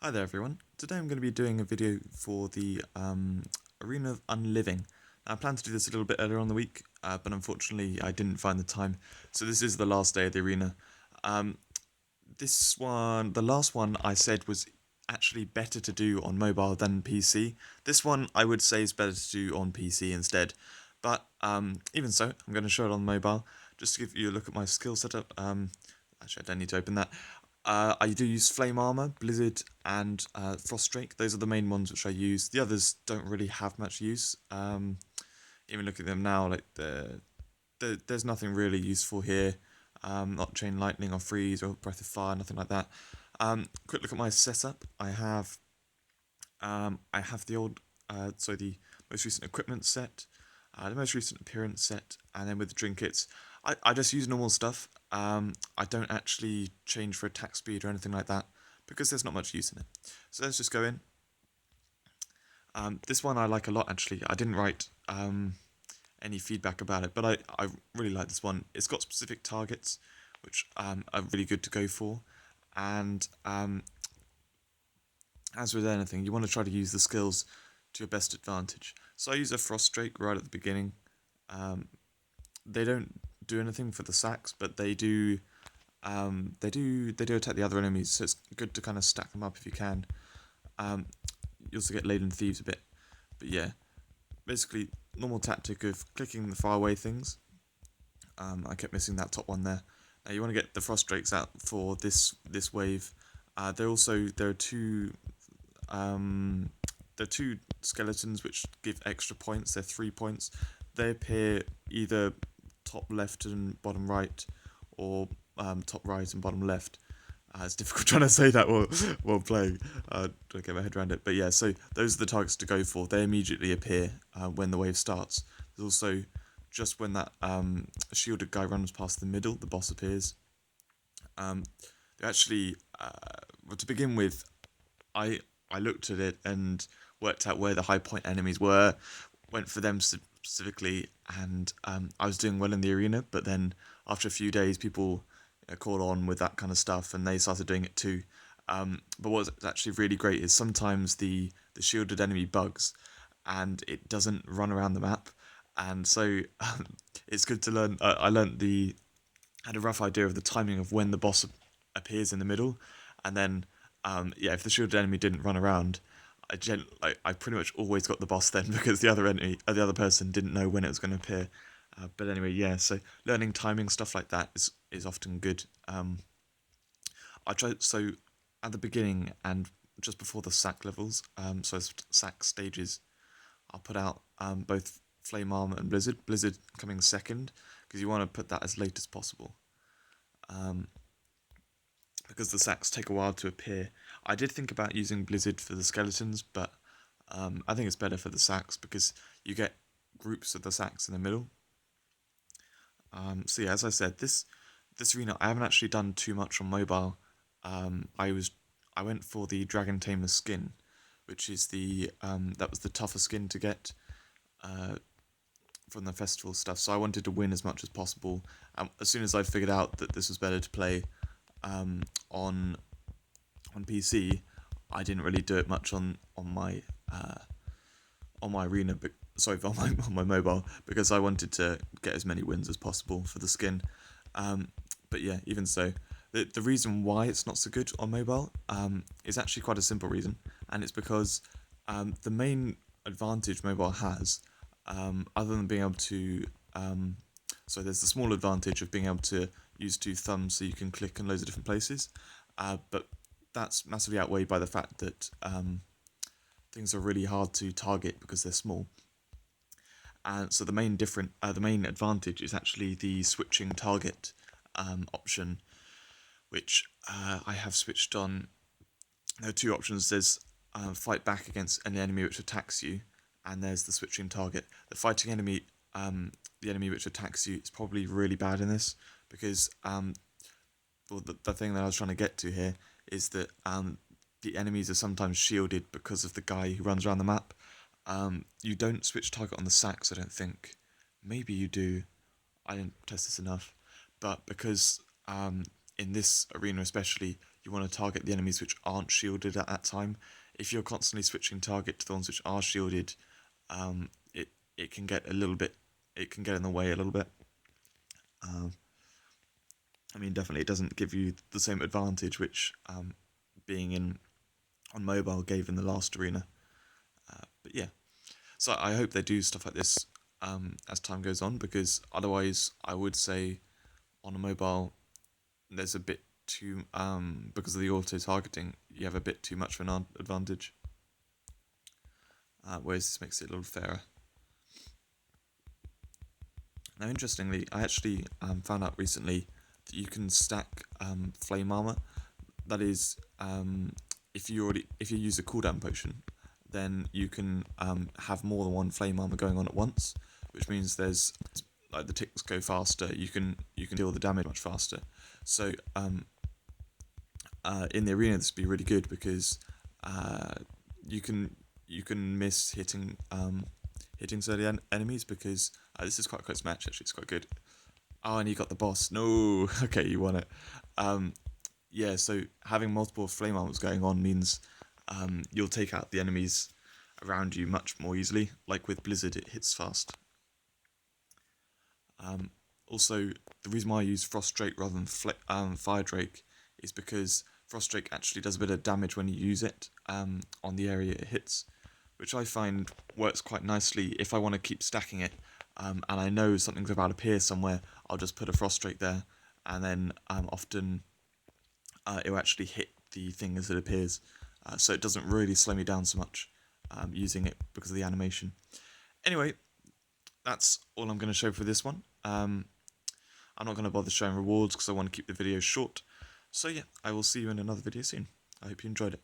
Hi there everyone. Today I'm going to be doing a video for the Arena of Unliving. I planned to do this a little bit earlier on the week, but unfortunately I didn't find the time. So this is the last day of the arena. Um, the last one I said was actually better to do on mobile than PC. This one I would say is better to do on PC instead. But even so, I'm going to show it on mobile, just to give you a look at my skill setup. Actually, I don't need to open that. I do use Flame Armor, Blizzard, and Frostdrake. Those are the main ones which I use. The others don't really have much use. Even looking at them now, like there's nothing really useful here. Not Chain Lightning or Freeze or Breath of Fire, nothing like that. Quick look at my setup. I have the the most recent equipment set, the most recent appearance set, and then with the trinkets, I just use normal stuff. I don't actually change for attack speed or anything like that because there's not much use in it. So let's just go in. This one I like a lot actually. I didn't write any feedback about it, but I really like this one. It's got specific targets which are really good to go for, and as with anything, you want to try to use the skills to your best advantage. So I use a Frostdrake right at the beginning. Um, they don't do anything for the sacks, but they do. They do attack the other enemies, so it's good to kind of stack them up if you can. Um, you also get laden thieves a bit, but yeah, basically normal tactic of clicking the faraway things. I kept missing that top one there. Now you want to get the Frostdrakes out for this wave. There are um, there are two skeletons which give extra points. They're 3 points. They appear either top left and bottom right, or top right and bottom left. It's difficult trying to say that while playing. Trying to get my head around it. But yeah, so those are the targets to go for. They immediately appear when the wave starts. There's also just when that shielded guy runs past the middle, the boss appears. Um, they actually, well, to begin with, I I looked at it and worked out where the high point enemies were, went for them specifically, and I was doing well in the arena. But then after a few days, people caught on with that kind of stuff, and they started doing it too. But what's actually really great is sometimes the shielded enemy bugs, and it doesn't run around the map, and so it's good to learn. I learned had a rough idea of the timing of when the boss appears in the middle, and then yeah, if the shielded enemy didn't run around, I pretty much always got the boss then because the other person didn't know when it was going to appear. But anyway, yeah. So learning timing stuff like that is often good. I try so at the beginning and just before the sack levels, sack stages, I'll put out both Flame Armor and Blizzard. Blizzard coming second because you want to put that as late as possible. Um, because the sacks take a while to appear. I did think about using Blizzard for the skeletons, but I think it's better for the sacks because you get groups of the sacks in the middle. So yeah, as I said, this arena I haven't actually done too much on mobile. I went for the Dragon Tamer skin, which is that was the tougher skin to get uh, from the festival stuff. So I wanted to win as much as possible. As soon as I figured out that this was better to play um, on PC, I didn't really do it much on my arena, but sorry, on my mobile because I wanted to get as many wins as possible for the skin. But yeah, even so, the reason why it's not so good on mobile is actually quite a simple reason, and it's because the main advantage mobile has, other than being able to, so there's the small advantage of being able to use two thumbs so you can click in loads of different places, but that's massively outweighed by the fact that things are really hard to target because they're small. And so the main advantage is actually the switching target option, which I have switched on. There are two options. There's fight back against an enemy which attacks you, and there's the switching target. The enemy which attacks you is probably really bad in this because well, the thing that I was trying to get to here is that the enemies are sometimes shielded because of the guy who runs around the map. You don't switch target on the sacks, I don't think. Maybe you do. I didn't test this enough. But because in this arena especially, you want to target the enemies which aren't shielded at that time. If you're constantly switching target to the ones which are shielded, it can get a little bit, it can get in the way a little bit. I mean, definitely it doesn't give you the same advantage which being in on mobile gave in the last arena. But yeah, so I hope they do stuff like this as time goes on, because otherwise I would say on a mobile there's a bit too because of the auto targeting, you have a bit too much of an advantage. Whereas this makes it a little fairer. Now, interestingly, I actually found out recently that you can stack flame armor. That is, if you use a cooldown potion, then you can have more than one flame armor going on at once, which means there's like the ticks go faster. You can deal the damage much faster. So in the arena, this would be really good because you can miss hitting certain enemies, because this is quite a close match actually. It's quite good. Oh, and you got the boss. No, okay, you won it. Yeah, so having multiple flame armors going on means you'll take out the enemies around you much more easily. Like with Blizzard, it hits fast. Also, the reason why I use Frost Drake rather than Fire Drake is because Frost Drake actually does a bit of damage when you use it on the area it hits, which I find works quite nicely if I want to keep stacking it, and I know something's about to appear somewhere. I'll just put a Frost Drake there, and then often it will actually hit the thing as it appears, so it doesn't really slow me down so much using it because of the animation. Anyway, that's all I'm going to show for this one. I'm not going to bother showing rewards because I want to keep the video short. So yeah, I will see you in another video soon. I hope you enjoyed it.